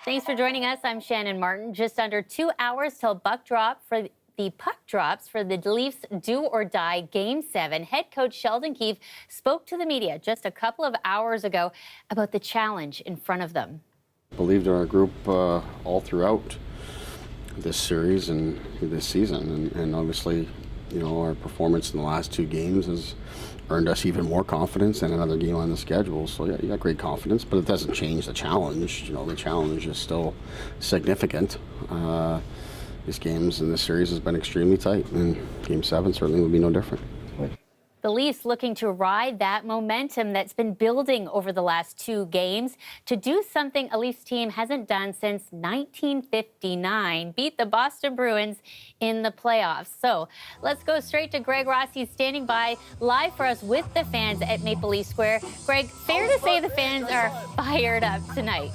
Thanks for joining us. I'm Shannon Martin. Just under 2 hours till the puck drops for the Leafs do or die Game 7. Head coach Sheldon Keefe spoke to the media just a couple of hours ago about the challenge in front of them. Believed in our group all throughout this series and this season, and obviously, you know, our performance in the last two games has earned us even more confidence and another game on the schedule. So yeah, you got great confidence, but it doesn't change the challenge. You know, the challenge is still significant. These games in this series has been extremely tight, and Game 7 certainly would be no different. The Leafs looking to ride that momentum that's been building over the last two games to do something a Leafs team hasn't done since 1959, beat the Boston Bruins in the playoffs. So let's go straight to Greg Ross. He's standing by live for us with the fans at Maple Leaf Square. Greg, fair to say the fans are fired up tonight.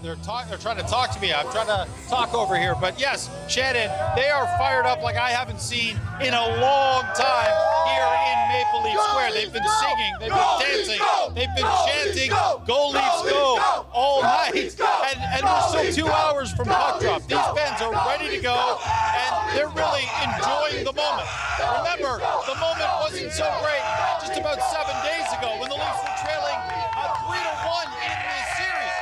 They're trying to talk to me. I'm trying to talk over here. But yes, Shannon, they are fired up like I haven't seen in a long time here in Maple Leaf Square. They've been singing, they've been dancing, they've been chanting, "Go Leafs, go," all night. And we're still 2 hours from puck drop. These fans are ready to go, and they're really enjoying the moment. Remember, the moment wasn't so great just about 7 days ago when the Leafs were trailing 3-1 in this series.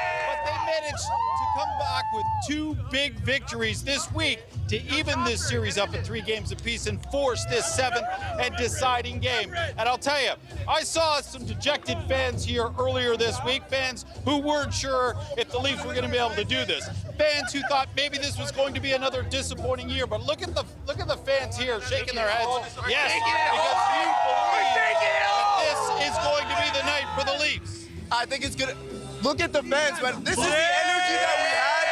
Managed to come back with two big victories this week to even this series up at 3 games apiece and force this 7th and deciding game. And I'll tell you, I saw some dejected fans here earlier this week, fans who weren't sure if the Leafs were going to be able to do this, fans who thought maybe this was going to be another disappointing year. But look at the fans here shaking their heads. Yes, because you believe that this is going to be the night for the Leafs. I think it's good. Look at the fans, man. This is the energy that we had.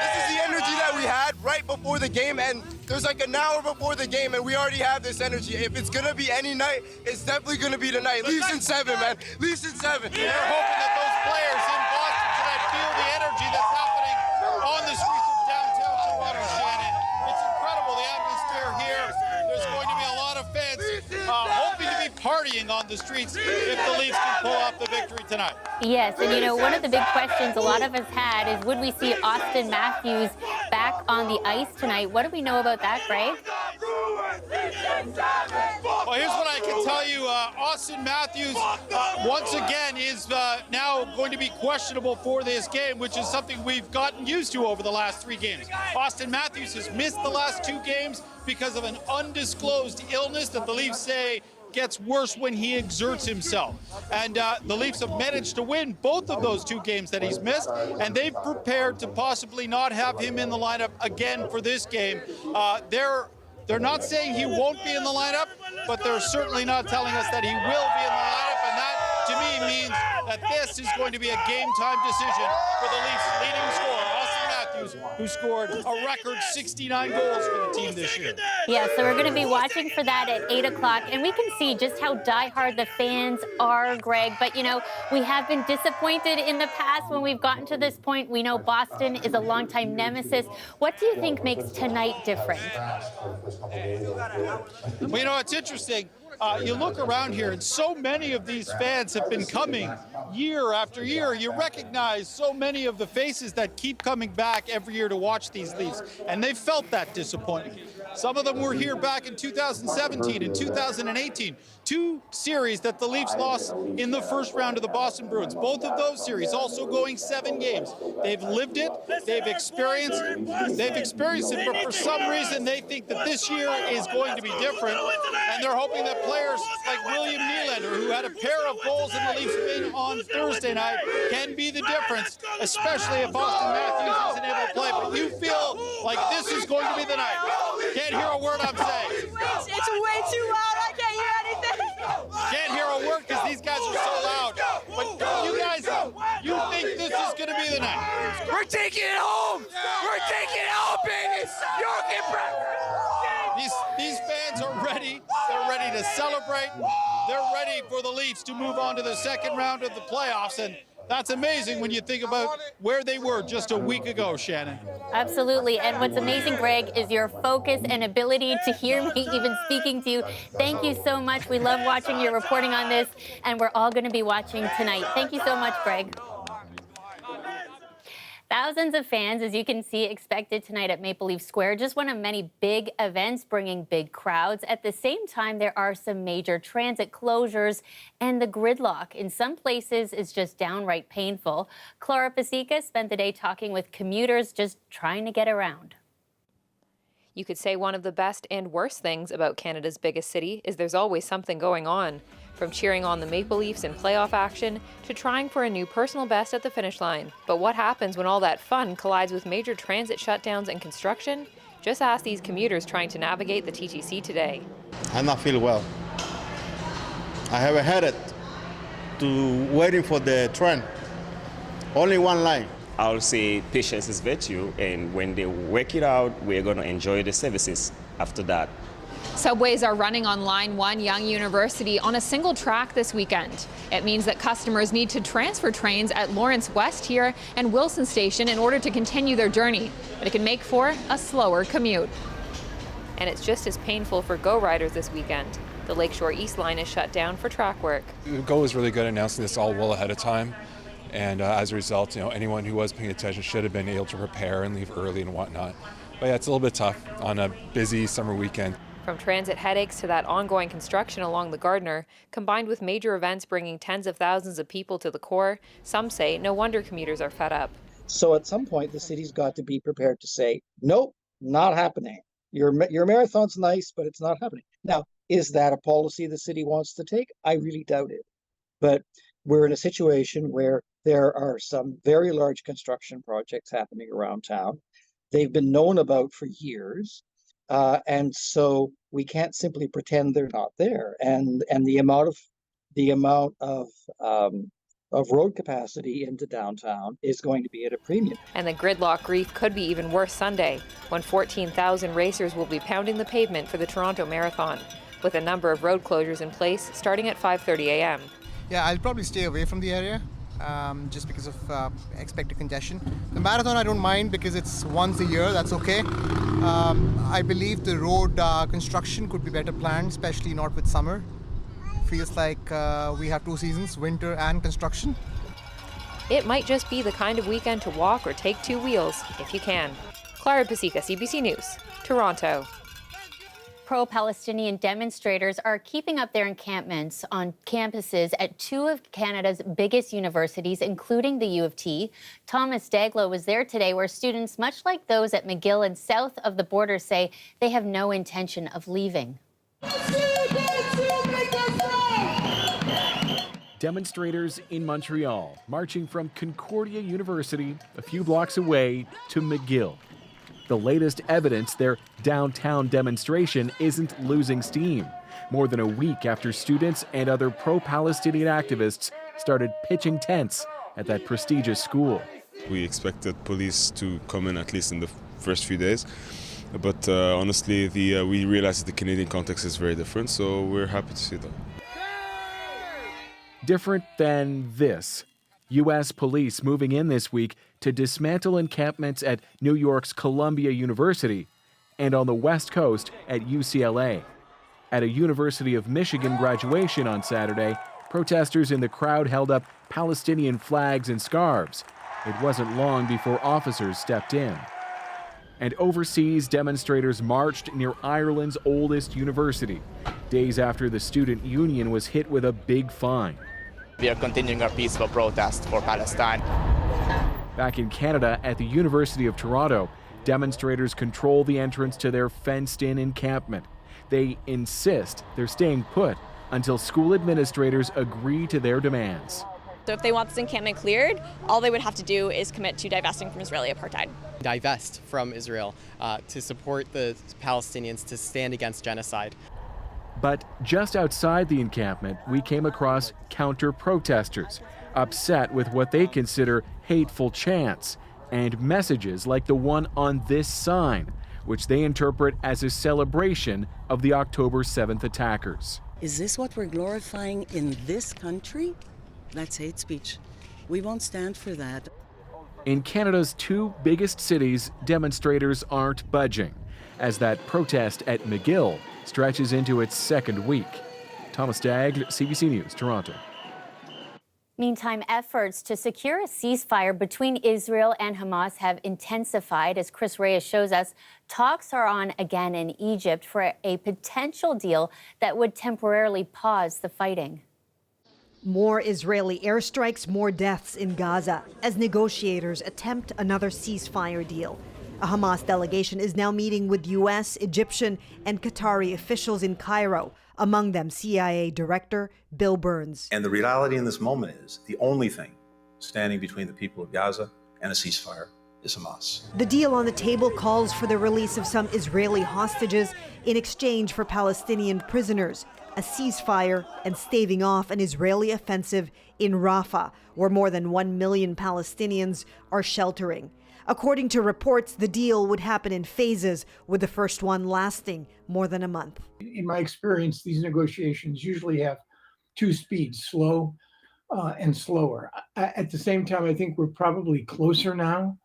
This is the energy that we had right before the game, and there's like an hour before the game, and we already have this energy. If it's gonna be any night, it's definitely gonna be tonight. Leafs in 7, man. Leafs in 7. We're hoping that those players in Boston tonight feel the energy that's happening on the streets of downtown Toronto, Shannon. It's incredible, the atmosphere here. There's going to be a lot of fans hoping to be partying on the streets if the Leafs can pull off the victory tonight. Yes, and you know, one of the big questions a lot of us had is, would we see Austin Matthews back on the ice tonight? What do we know about that, Greg? Well, here's what I can tell you. Austin Matthews, once again, is now going to be questionable for this game, which is something we've gotten used to over the last 3 games. Austin Matthews has missed the last 2 games because of an undisclosed illness that the Leafs say gets worse when he exerts himself. And the Leafs have managed to win both of those 2 games that he's missed, and they've prepared to possibly not have him in the lineup again for this game. They're not saying he won't be in the lineup, but they're certainly not telling us that he will be in the lineup, and that, to me, means that this is going to be a game-time decision for the Leafs' leading scorer, Austin Matthews, who scored a record 69 goals for the team this year. Yeah, so we're going to be watching for that at 8 o'clock, and we can see just how diehard the fans are, Greg. But, you know, we have been disappointed in the past when we've gotten to this point. We know Boston is a longtime nemesis. What do you think makes tonight different? Well, you know, it's interesting. You look around here, and so many of these fans have been coming year after year. You recognize so many of the faces that keep coming back every year to watch these Leafs, and they've felt that disappointment. Some of them were here back in 2017 and 2018, 2 series that the Leafs lost in the first round of the Boston Bruins. Both of those series also going 7 games. They've lived it, they've experienced it, but for some reason they think that this year is going to be different, and they're hoping that players like William Nylander, who had a pair of goals in the Leafs win on Thursday night, can be the difference, especially if Austin Matthews isn't able to play. But you feel like this is going to be the night. Can't hear a word I'm saying. It's way too loud. I can't hear anything. Can't hear a word because these guys are so loud. But you guys, you think this is going to be the night? We're taking it home. We're taking it home, baby. These fans are ready. They're ready to celebrate. They're ready for the Leafs to move on to the 2nd round of the playoffs. And that's amazing when you think about where they were just a week ago, Shannon. Absolutely. And what's amazing, Greg, is your focus and ability to hear me even speaking to you. Thank you so much. We love watching your reporting on this, and we're all going to be watching tonight. Thank you so much, Greg. Thousands of fans, as you can see, expected tonight at Maple Leaf Square, just one of many big events bringing big crowds. At the same time, there are some major transit closures, and the gridlock in some places is just downright painful. Clara Pasica spent the day talking with commuters just trying to get around. You could say one of the best and worst things about Canada's biggest city is there's always something going on. From cheering on the Maple Leafs in playoff action to trying for a new personal best at the finish line. But what happens when all that fun collides with major transit shutdowns and construction? Just ask these commuters trying to navigate the TTC today. I'm not feeling well. I have a headache to waiting for the train. Only one line. I'll say patience is virtue, and when they work it out, we're going to enjoy the services after that. Subways are running on Line 1 Yonge University on a single track this weekend. It means that customers need to transfer trains at Lawrence West here and Wilson Station in order to continue their journey. But it can make for a slower commute. And it's just as painful for GO riders this weekend. The Lakeshore East line is shut down for track work. GO was really good at announcing this all well ahead of time. And as a result, anyone who was paying attention should have been able to prepare and leave early and whatnot. But yeah, it's a little bit tough on a busy summer weekend. From transit headaches to that ongoing construction along the Gardiner, combined with major events bringing tens of thousands of people to the core, some say no wonder commuters are fed up. So at some point, the city's got to be prepared to say, nope, not happening. Your marathon's nice, but it's not happening. Now, is that a policy the city wants to take? I really doubt it. But we're in a situation where there are some very large construction projects happening around town. They've been known about for years. And so we can't simply pretend they're not there. And the amount of road capacity into downtown is going to be at a premium. And the gridlock grief could be even worse Sunday, when 14,000 racers will be pounding the pavement for the Toronto Marathon, with a number of road closures in place starting at 5:30 a.m. Yeah, I'll probably stay away from the area just because of expected congestion. The marathon I don't mind because it's once a year, that's okay. I believe the road construction could be better planned, especially not with summer. Feels like we have two seasons, winter and construction. It might just be the kind of weekend to walk or take two wheels, if you can. Clara Pasica, CBC News, Toronto. Pro-Palestinian demonstrators are keeping up their encampments on campuses at two of Canada's biggest universities, including the U of T. Thomas Daglow was there today, where students, much like those at McGill and south of the border, say they have no intention of leaving. Demonstrators in Montreal marching from Concordia University a few blocks away to McGill. The latest evidence their downtown demonstration isn't losing steam, more than a week after students and other pro-Palestinian activists started pitching tents at that prestigious school. We expected police to come in at least in the first few days, but honestly, we realized the Canadian context is very different, so we're happy to see that. Different than this. U.S. police moving in this week to dismantle encampments at New York's Columbia University and on the West Coast at UCLA. At a University of Michigan graduation on Saturday, protesters in the crowd held up Palestinian flags and scarves. It wasn't long before officers stepped in. And overseas, demonstrators marched near Ireland's oldest university, days after the student union was hit with a big fine. We are continuing our peaceful protest for Palestine. Back in Canada, at the University of Toronto, demonstrators control the entrance to their fenced-in encampment. They insist they're staying put until school administrators agree to their demands. So if they want this encampment cleared, all they would have to do is commit to divesting from Israeli apartheid. Divest from Israel to support the Palestinians, to stand against genocide. But just outside the encampment, we came across counter-protesters, upset with what they consider hateful chants and messages like the one on this sign, which they interpret as a celebration of the October 7th attackers. Is this what we're glorifying in this country? That's hate speech. We won't stand for that. In Canada's two biggest cities, demonstrators aren't budging, as that protest at McGill stretches into its second week. Thomas Dagg, CBC News, Toronto. Meantime, efforts to secure a ceasefire between Israel and Hamas have intensified. As Chris Reyes shows us, talks are on again in Egypt for a potential deal that would temporarily pause the fighting. More Israeli airstrikes, more deaths in Gaza as negotiators attempt another ceasefire deal. A Hamas delegation is now meeting with U.S., Egyptian, and Qatari officials in Cairo, among them CIA Director Bill Burns. And the reality in this moment is the only thing standing between the people of Gaza and a ceasefire is Hamas. The deal on the table calls for the release of some Israeli hostages in exchange for Palestinian prisoners, a ceasefire, and staving off an Israeli offensive in Rafah, where more than 1 million Palestinians are sheltering. According to reports, the deal would happen in phases, with the first one lasting more than a month. In my experience, these negotiations usually have two speeds, slow and slower. At the same time, I think we're probably closer now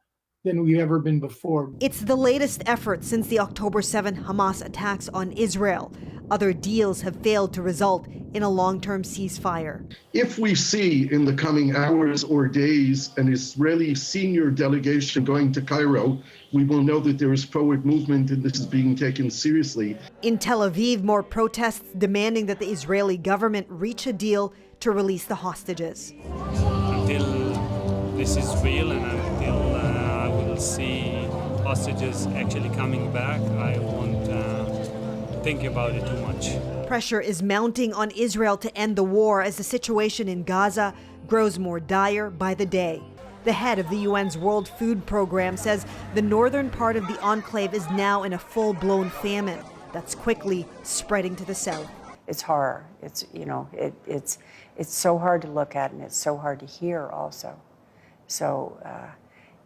than we've ever been before. It's the latest effort since the October 7 Hamas attacks on Israel. Other deals have failed to result in a long-term ceasefire. If we see in the coming hours or days an Israeli senior delegation going to Cairo, we will know that there is forward movement and this is being taken seriously. In Tel Aviv, more protests demanding that the Israeli government reach a deal to release the hostages. Until this is real and until I will see hostages actually coming back, I won't think about it too much. Pressure is mounting on Israel to end the war as the situation in Gaza grows more dire by the day. The head of the UN's World Food Program says the northern part of the enclave is now in a full-blown famine that's quickly spreading to the south. It's horror. It's so hard to look at and it's so hard to hear also. So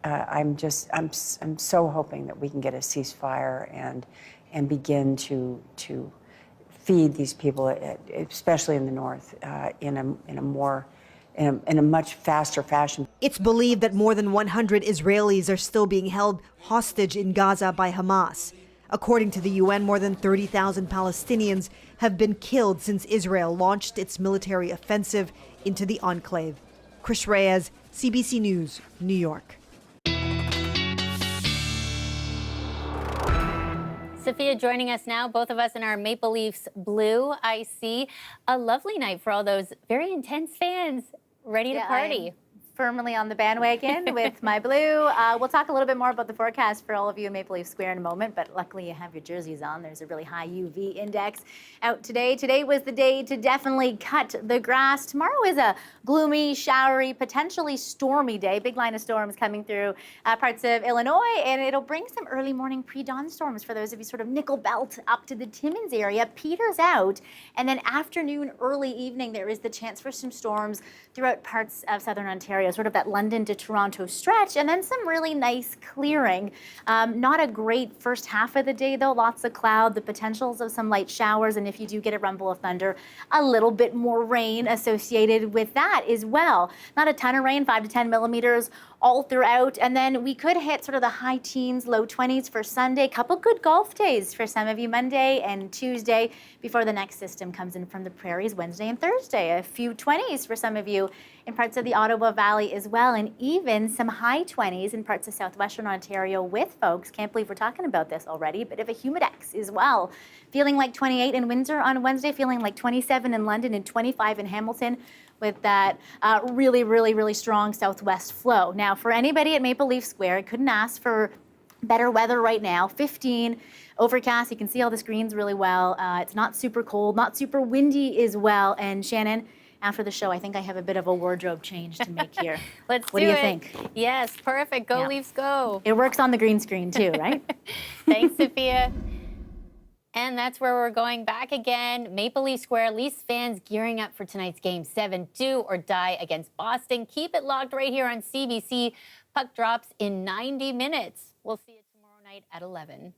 I'm so hoping that we can get a ceasefire and begin to feed these people, especially in the north, in a much faster fashion. It's believed that more than 100 Israelis are still being held hostage in Gaza by Hamas. According to the UN, more than 30,000 Palestinians have been killed since Israel launched its military offensive into the enclave. Chris Reyes, CBC News, New York. Sophia joining us now, both of us in our Maple Leafs blue. I see a lovely night for all those very intense fans ready to party. I'm firmly on the bandwagon with my blue. We'll talk a little bit more about the forecast for all of you in Maple Leaf Square in a moment, but luckily you have your jerseys on. There's a really high UV index out today. Today was the day to definitely cut the grass. Tomorrow is a gloomy, showery, potentially stormy day. Big line of storms coming through parts of Illinois, and it'll bring some early morning pre-dawn storms for those of you sort of nickel belt up to the Timmins area. Peters out, and then afternoon, early evening, there is the chance for some storms throughout parts of southern Ontario, sort of that London to Toronto stretch, and then some really nice clearing. Not a great first half of the day, though. Lots of cloud, the potentials of some light showers, and if you do get a rumble of thunder, a little bit more rain associated with that as well. Not a ton of rain, 5 to 10 millimeters all throughout, and then we could hit sort of the high teens, low 20s for Sunday. Couple good golf days for some of you Monday and Tuesday before the next system comes in from the prairies Wednesday and Thursday. A few 20s for some of you in parts of the Ottawa Valley as well, and even some high 20s in parts of southwestern Ontario with folks. Can't believe we're talking about this already. Bit of a humidex as well. Feeling like 28 in Windsor on Wednesday, feeling like 27 in London and 25 in Hamilton, with that really strong southwest flow. Now, for anybody at Maple Leaf Square, couldn't ask for better weather right now. 15, overcast. You can see all the screens really well. It's not super cold, not super windy as well. And Shannon, after the show, I think I have a bit of a wardrobe change to make here. What do you think? Yes, perfect. Go Leafs, go. It works on the green screen too, right? Thanks, Sophia. And that's where we're going back again. Maple Leaf Square, Leafs fans gearing up for tonight's game 7. Do or die against Boston. Keep it locked right here on CBC. Puck drops in 90 minutes. We'll see you tomorrow night at 11.